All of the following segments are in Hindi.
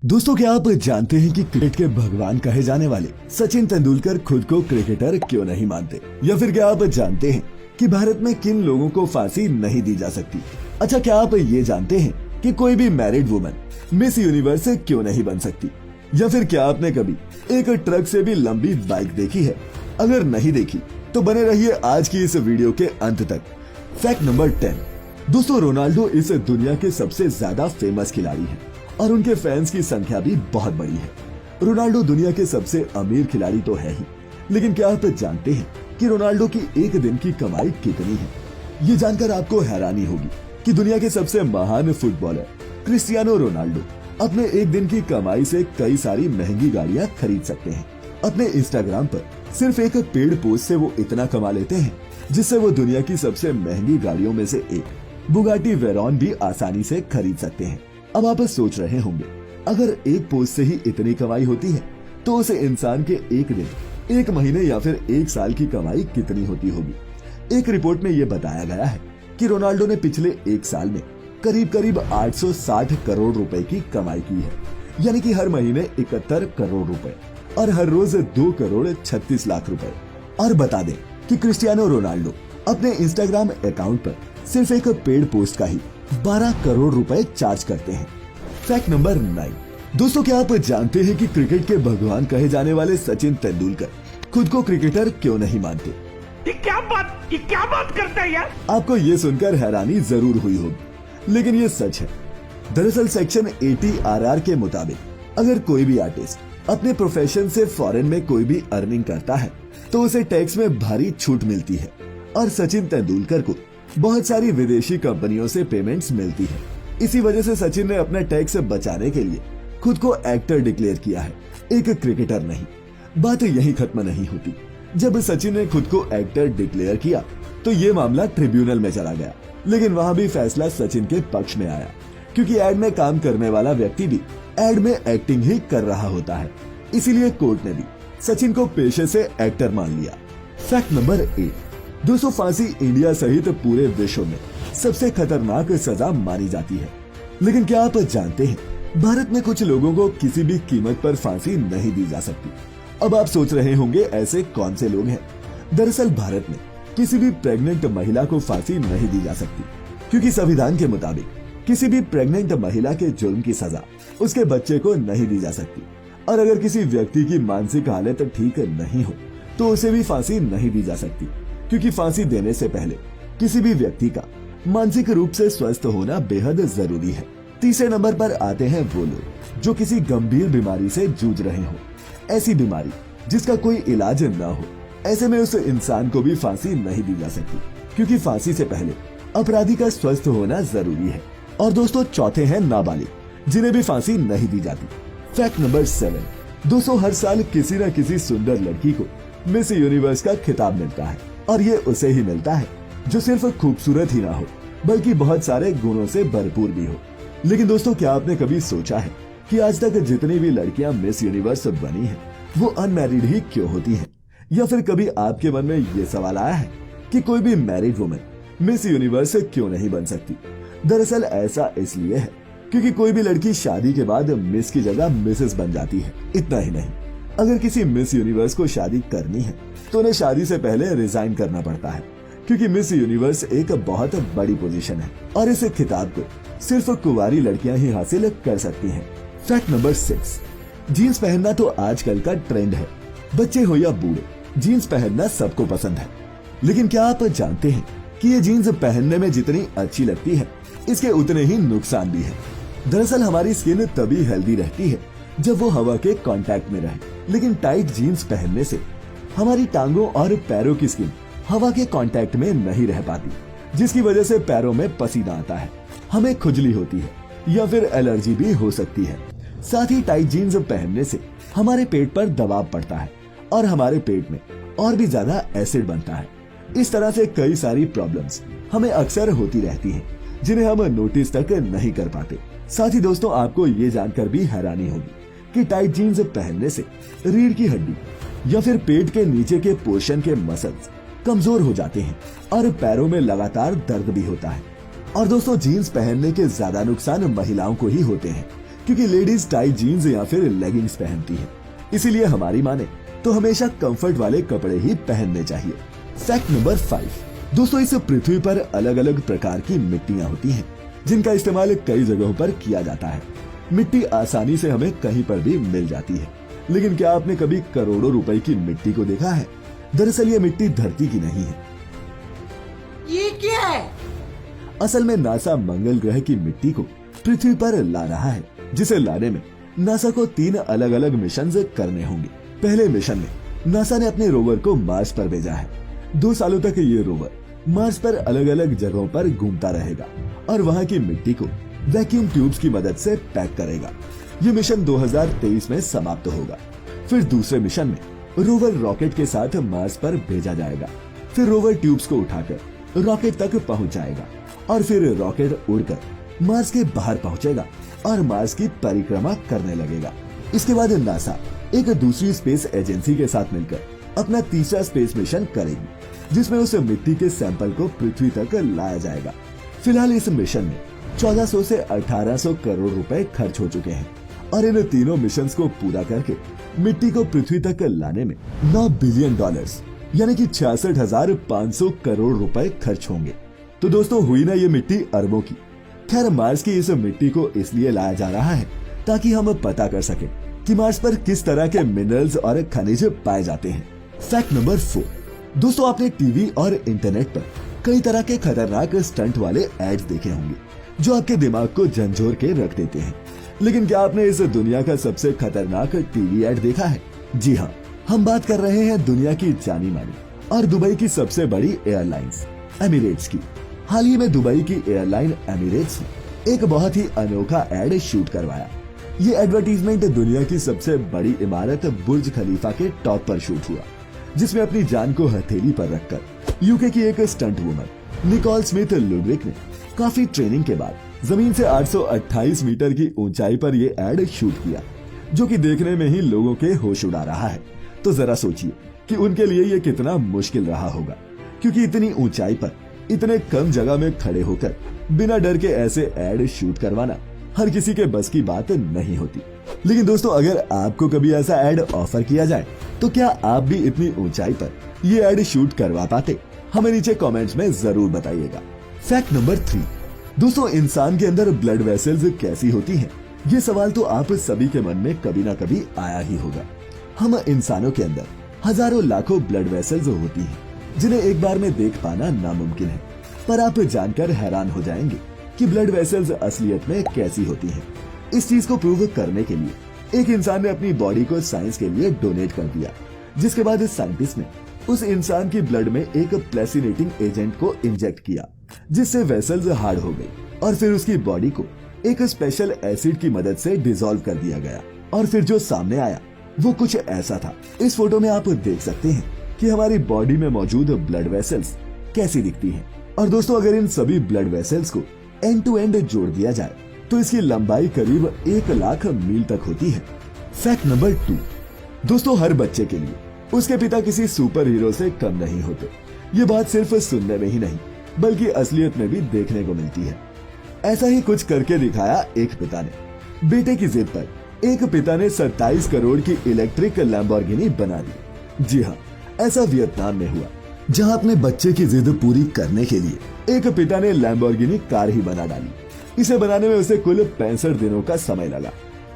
दोस्तों, क्या आप जानते हैं कि क्रिकेट के भगवान कहे जाने वाले सचिन तेंदुलकर खुद को क्रिकेटर क्यों नहीं मानते? या फिर क्या आप जानते हैं कि भारत में किन लोगों को फांसी नहीं दी जा सकती? अच्छा, क्या आप ये जानते हैं कि कोई भी मैरिड वुमन मिस यूनिवर्स क्यों नहीं बन सकती? या फिर क्या आपने कभी एक ट्रक से भी लंबी बाइक देखी है? अगर नहीं देखी तो बने रहिए आज की इस वीडियो के अंत तक। Fact number 10। दोस्तों, रोनाल्डो इस दुनिया के सबसे ज्यादा फेमस खिलाड़ी हैं और उनके फैंस की संख्या भी बहुत बड़ी है। रोनाल्डो दुनिया के सबसे अमीर खिलाड़ी तो है ही, लेकिन क्या आप जानते हैं कि रोनाल्डो की एक दिन की कमाई कितनी है? ये जानकर आपको हैरानी होगी कि दुनिया के सबसे महान फुटबॉलर क्रिस्टियानो रोनाल्डो अपने एक दिन की कमाई से कई सारी महंगी गाड़ियां खरीद सकते हैं। अपने इंस्टाग्राम पर सिर्फ एक पेड पोस्ट से वो इतना कमा लेते हैं जिससे वो दुनिया की सबसे महंगी गाड़ियों में से एक बुगाटी वेरॉन भी आसानी से खरीद सकते हैं। अब आप सोच रहे होंगे, अगर एक पोस्ट से ही इतनी कमाई होती है तो उसे इंसान के एक दिन, एक महीने या फिर एक साल की कमाई कितनी होती होगी? एक रिपोर्ट में यह बताया गया है कि रोनाल्डो ने पिछले एक साल में करीब 860 करोड़ रुपए की कमाई की है, यानी कि हर महीने 71 करोड़ रुपए और हर रोज 2 करोड़ 36 लाख रुपए। और बता दें कि क्रिस्टियानो रोनाल्डो अपने इंस्टाग्राम अकाउंट पर सिर्फ एक पेड पोस्ट का ही 12 करोड़ रुपए चार्ज करते हैं। Fact number 9। दोस्तों, क्या आप जानते हैं कि क्रिकेट के भगवान कहे जाने वाले सचिन तेंदुलकर खुद को क्रिकेटर क्यों नहीं मानते? ये क्या बात करता है यार? आपको ये सुनकर हैरानी जरूर हुई होगी, लेकिन ये सच है। दरअसल सेक्शन 80 RR के मुताबिक अगर कोई भी आर्टिस्ट अपने प्रोफेशन से फॉरेन में कोई भी अर्निंग करता है तो उसे टैक्स में भारी छूट मिलती है और सचिन तेंदुलकर को बहुत सारी विदेशी कंपनियों से पेमेंट्स मिलती है। इसी वजह से सचिन ने अपना टैक्स बचाने के लिए खुद को एक्टर डिक्लेयर किया है, एक क्रिकेटर नहीं। बात यही खत्म नहीं होती। जब सचिन ने खुद को एक्टर डिक्लेयर किया तो ये मामला ट्रिब्यूनल में चला गया, लेकिन वहां भी फैसला सचिन के पक्ष में आया, क्योंकि एड में काम करने वाला व्यक्ति भी एड में एक्टिंग ही कर रहा होता है। इसीलिए कोर्ट ने भी सचिन को पेशे से एक्टर मान लिया। Fact number 8। दोस्तों, फांसी इंडिया सहित पूरे विश्व में सबसे खतरनाक सजा मानी जाती है, लेकिन क्या आप जानते हैं भारत में कुछ लोगों को किसी भी कीमत पर फांसी नहीं दी जा सकती? अब आप सोच रहे होंगे ऐसे कौन से लोग हैं? दरअसल भारत में किसी भी प्रेग्नेंट महिला को फांसी नहीं दी जा सकती, क्योंकि संविधान के मुताबिक किसी भी प्रेग्नेंट महिला के जुर्म की सजा उसके बच्चे को नहीं दी जा सकती। और अगर किसी व्यक्ति की मानसिक हालत ठीक नहीं हो तो उसे भी फांसी नहीं दी जा सकती, क्योंकि फांसी देने से पहले किसी भी व्यक्ति का मानसिक रूप से स्वस्थ होना बेहद जरूरी है। तीसरे नंबर पर आते हैं वो लोग जो किसी गंभीर बीमारी से जूझ रहे हो, ऐसी बीमारी जिसका कोई इलाज न हो। ऐसे में उस इंसान को भी फांसी नहीं दी जा सकती, क्योंकि फांसी से पहले अपराधी का स्वस्थ होना जरूरी है। और दोस्तों, चौथे हैं नाबालिग, जिन्हें भी फांसी नहीं दी जाती। Fact number 7। दोस्तों, हर साल किसी न किसी सुंदर लड़की को मिस यूनिवर्स का खिताब मिलता है, और ये उसे ही मिलता है जो सिर्फ खूबसूरत ही ना हो बल्कि बहुत सारे गुणों से भरपूर भी हो। लेकिन दोस्तों, क्या आपने कभी सोचा है कि आज तक जितनी भी लड़कियां मिस यूनिवर्स बनी हैं, वो अनमैरिड ही क्यों होती हैं? या फिर कभी आपके मन में ये सवाल आया है कि कोई भी मैरिड वुमन मिस यूनिवर्स क्यों नहीं बन सकती? दरअसल ऐसा इसलिए है क्योंकि कोई भी लड़की शादी के बाद मिस की जगह मिसेस बन जाती है। इतना ही नहीं, अगर किसी मिस यूनिवर्स को शादी करनी है तो उन्हें शादी से पहले रिजाइन करना पड़ता है, क्योंकि मिस यूनिवर्स एक बहुत बड़ी पोजीशन है और इस खिताब को सिर्फ कुंवारी लड़कियां ही हासिल कर सकती हैं। Fact number 6। जीन्स पहनना तो आजकल का ट्रेंड है। बच्चे हो या बूढ़े, जीन्स पहनना सबको पसंद है। लेकिन क्या आप जानते हैं कि ये जीन्स पहनने में जितनी अच्छी लगती है, इसके उतने ही नुकसान भी है। दरअसल हमारी स्किन तभी हेल्दी रहती है जब वो हवा के कांटेक्ट में रहे, लेकिन टाइट जीन्स पहनने से हमारी टांगों और पैरों की स्किन हवा के कांटेक्ट में नहीं रह पाती, जिसकी वजह से पैरों में पसीना आता है, हमें खुजली होती है या फिर एलर्जी भी हो सकती है। साथ ही टाइट जीन्स पहनने से हमारे पेट पर दबाव पड़ता है और हमारे पेट में और भी ज्यादा एसिड बनता है। इस तरह से कई सारी प्रॉब्लम्स हमें अक्सर होती रहती हैं, जिन्हें हम नोटिस तक नहीं कर पाते। साथ ही दोस्तों, आपको ये जानकर भी हैरानी होगी कि टाइट जीन्स पहनने से रीढ़ की हड्डी या फिर पेट के नीचे के पोर्शन के मसल्स कमजोर हो जाते हैं और पैरों में लगातार दर्द भी होता है। और दोस्तों, जीन्स पहनने के ज्यादा नुकसान महिलाओं को ही होते हैं, क्योंकि लेडीज टाइट जीन्स या फिर लेगिंग्स पहनती है। इसीलिए हमारी माने तो हमेशा कंफर्ट वाले कपड़े ही पहनने चाहिए। फैक्ट नंबर 5, दोस्तों इस पृथ्वी पर अलग अलग प्रकार की मिट्टियां होती हैं, जिनका इस्तेमाल कई जगहों पर किया जाता है। मिट्टी आसानी से हमें कहीं पर भी मिल जाती है, लेकिन क्या आपने कभी करोड़ों रुपए की मिट्टी को देखा है? दरअसल ये मिट्टी धरती की नहीं है। ये क्या है? असल में नासा मंगल ग्रह की मिट्टी को पृथ्वी पर ला रहा है, जिसे लाने में नासा को 3 अलग अलग मिशन करने होंगे। पहले मिशन में नासा ने अपने रोवर को मार्स पर भेजा है। 2 सालों तक ये रोवर मार्स पर अलग अलग जगहों पर घूमता रहेगा और वहाँ की मिट्टी को वैक्यूम ट्यूब्स की मदद से पैक करेगा। ये मिशन 2023 में समाप्त होगा। फिर दूसरे मिशन में रोवर रॉकेट के साथ मार्स पर भेजा जाएगा। फिर रोवर ट्यूब्स को उठाकर रॉकेट तक पहुंच जाएगा और फिर रॉकेट उड़कर मार्स के बाहर पहुंचेगा और मार्स की परिक्रमा करने लगेगा। इसके बाद नासा एक दूसरी स्पेस एजेंसी के साथ मिलकर अपना तीसरा स्पेस मिशन करेगी, जिसमें उस मिट्टी के सैंपल को पृथ्वी तक लाया जाएगा। फिलहाल इस मिशन में 1400 से 1800 करोड़ रुपए खर्च हो चुके हैं और इन तीनों मिशंस को पूरा करके मिट्टी को पृथ्वी तक लाने में $9 बिलियन यानी कि 66,500 करोड़ रुपए खर्च होंगे। तो दोस्तों हुई ना ये मिट्टी अरबों की। खैर मार्स की इस मिट्टी को इसलिए लाया जा रहा है ताकि हम पता कर सके कि मार्स पर किस तरह के मिनरल्स और खनिज पाए जाते हैं। फैक्ट नंबर 4, दोस्तों आपने टीवी और इंटरनेट पर कई तरह के खतरनाक स्टंट वाले एड्स देखे होंगे जो आपके दिमाग को झंझोर के रख देते हैं। लेकिन क्या आपने इस दुनिया का सबसे खतरनाक टीवी एड देखा है? जी हाँ, हम बात कर रहे हैं दुनिया की जानी मानी और दुबई की सबसे बड़ी एयरलाइंस एमिरेट्स की। हाल ही में दुबई की एयरलाइन एमिरेट्स ने एक बहुत ही अनोखा एड शूट करवाया। ये एडवर्टीजमेंट दुनिया की सबसे बड़ी इमारत बुर्ज खलीफा के टॉप पर शूट हुआ, जिसमें अपनी जान को हथेली पर रखकर यूके की एक स्टंट वुमन निकोल स्मिथ लुड्रिक ने काफी ट्रेनिंग के बाद जमीन से 828 मीटर की ऊंचाई पर ये एड शूट किया, जो कि देखने में ही लोगों के होश उड़ा रहा है। तो जरा सोचिए कि उनके लिए ये कितना मुश्किल रहा होगा, क्योंकि इतनी ऊंचाई पर इतने कम जगह में खड़े होकर बिना डर के ऐसे एड शूट करवाना हर किसी के बस की बात नहीं होती। लेकिन दोस्तों अगर आपको कभी ऐसा एड ऑफर किया जाए तो क्या आप भी इतनी ऊंचाई पर ये एड शूट करवा पाते? हमें नीचे कमेंट्स में जरूर बताइएगा। फैक्ट नंबर 3, दोस्तों इंसान के अंदर ब्लड वेसल्स कैसी होती हैं? ये सवाल तो आप सभी के मन में कभी ना कभी आया ही होगा। हम इंसानों के अंदर हजारों लाखों ब्लड वेसल्स होती हैं, जिन्हें एक बार में देख पाना नामुमकिन है। पर आप जानकर हैरान हो जाएंगे कि ब्लड वेसल्स असलियत में कैसी होती हैं। इस चीज को प्रूव करने के लिए एक इंसान ने अपनी बॉडी को साइंस के लिए डोनेट कर दिया, जिसके बाद साइंटिस्ट ने उस इंसान की ब्लड में एक प्लेसिनेटिंग एजेंट को इंजेक्ट किया, जिससे वेसल्स हार्ड हो गई और फिर उसकी बॉडी को एक स्पेशल एसिड की मदद से डिसॉल्व कर दिया गया और फिर जो सामने आया वो कुछ ऐसा था। इस फोटो में आप देख सकते हैं कि हमारी बॉडी में मौजूद ब्लड वेसल्स कैसी दिखती हैं। और दोस्तों अगर इन सभी ब्लड वेसल्स को एंड टू एंड जोड़ दिया जाए तो इसकी लंबाई करीब 1 लाख मील तक होती है। फैक्ट नंबर 2, दोस्तों हर बच्चे के लिए उसके पिता किसी सुपर हीरो से कम नहीं होते। ये बात सिर्फ सुनने में ही नहीं बल्कि असलियत में भी देखने को मिलती है। ऐसा ही कुछ करके दिखाया एक पिता ने। बेटे की जिद पर एक पिता ने 27 करोड़ की इलेक्ट्रिक लैम्बोर्गिनी बना दी। जी हाँ, ऐसा वियतनाम में हुआ, जहां अपने बच्चे की जिद पूरी करने के लिए एक पिता ने लैम्बोर्गिनी कार ही बना डाली। इसे बनाने में उसे कुल 65 दिनों का समय लगा।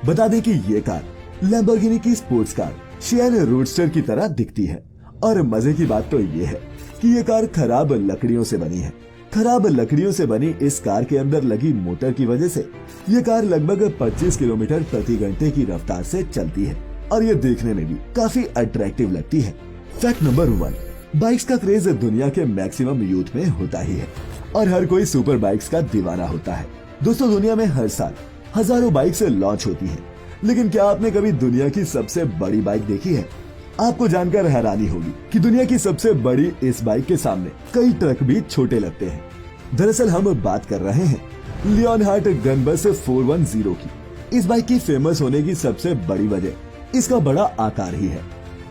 बता दें कि ये कार लैम्बोर्गिनी की स्पोर्ट्स कार शियन रोडस्टर की तरह दिखती है। और मजे की बात तो ये है कि ये कार खराब लकड़ियों से बनी है। खराब लकड़ियों से बनी इस कार के अंदर लगी मोटर की वजह से ये कार लगभग 25 किलोमीटर प्रति घंटे की रफ्तार से चलती है और ये देखने में भी काफी अट्रैक्टिव लगती है। फैक्ट नंबर 1, बाइक्स का क्रेज दुनिया के मैक्सिमम यूथ में होता ही है और हर कोई सुपर बाइक्स का दीवाना होता है। दोस्तों दुनिया में हर साल हजारों बाइक्स लॉन्च होती हैं, लेकिन क्या आपने कभी दुनिया की सबसे बड़ी बाइक देखी है? आपको जानकर हैरानी होगी कि दुनिया की सबसे बड़ी इस बाइक के सामने कई ट्रक भी छोटे लगते हैं। दरअसल हम बात कर रहे हैं लियोनहार्ट गनबस 410 की। इस बाइक की फेमस होने की सबसे बड़ी वजह इसका बड़ा आकार ही है।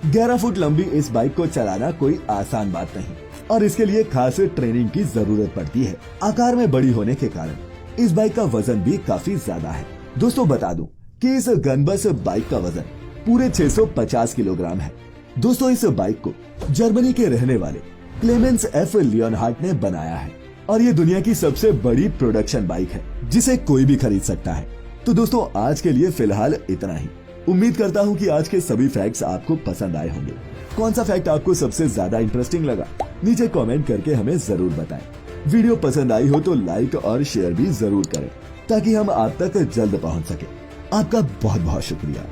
11 फुट लंबी इस बाइक को चलाना कोई आसान बात नहीं और इसके लिए खास ट्रेनिंग की जरूरत पड़ती है। आकार में बड़ी होने के कारण इस बाइक का वजन भी काफी ज्यादा है। दोस्तों बता दूं कि इस गनबस बाइक का वजन पूरे 650 किलोग्राम है। दोस्तों, इस बाइक को जर्मनी के रहने वाले क्लेमेंस एफ लियोनहार्ट ने बनाया है और ये दुनिया की सबसे बड़ी प्रोडक्शन बाइक है जिसे कोई भी खरीद सकता है। तो दोस्तों, आज के लिए फिलहाल इतना ही। उम्मीद करता हूँ कि आज के सभी फैक्ट्स आपको पसंद आए होंगे। कौन सा फैक्ट आपको सबसे ज्यादा इंटरेस्टिंग लगा, नीचे कमेंट करके हमें जरूर बताएं। वीडियो पसंद आई हो तो लाइक और शेयर भी जरूर करें ताकि हम आप तक जल्द पहुंच सके। आपका बहुत बहुत शुक्रिया।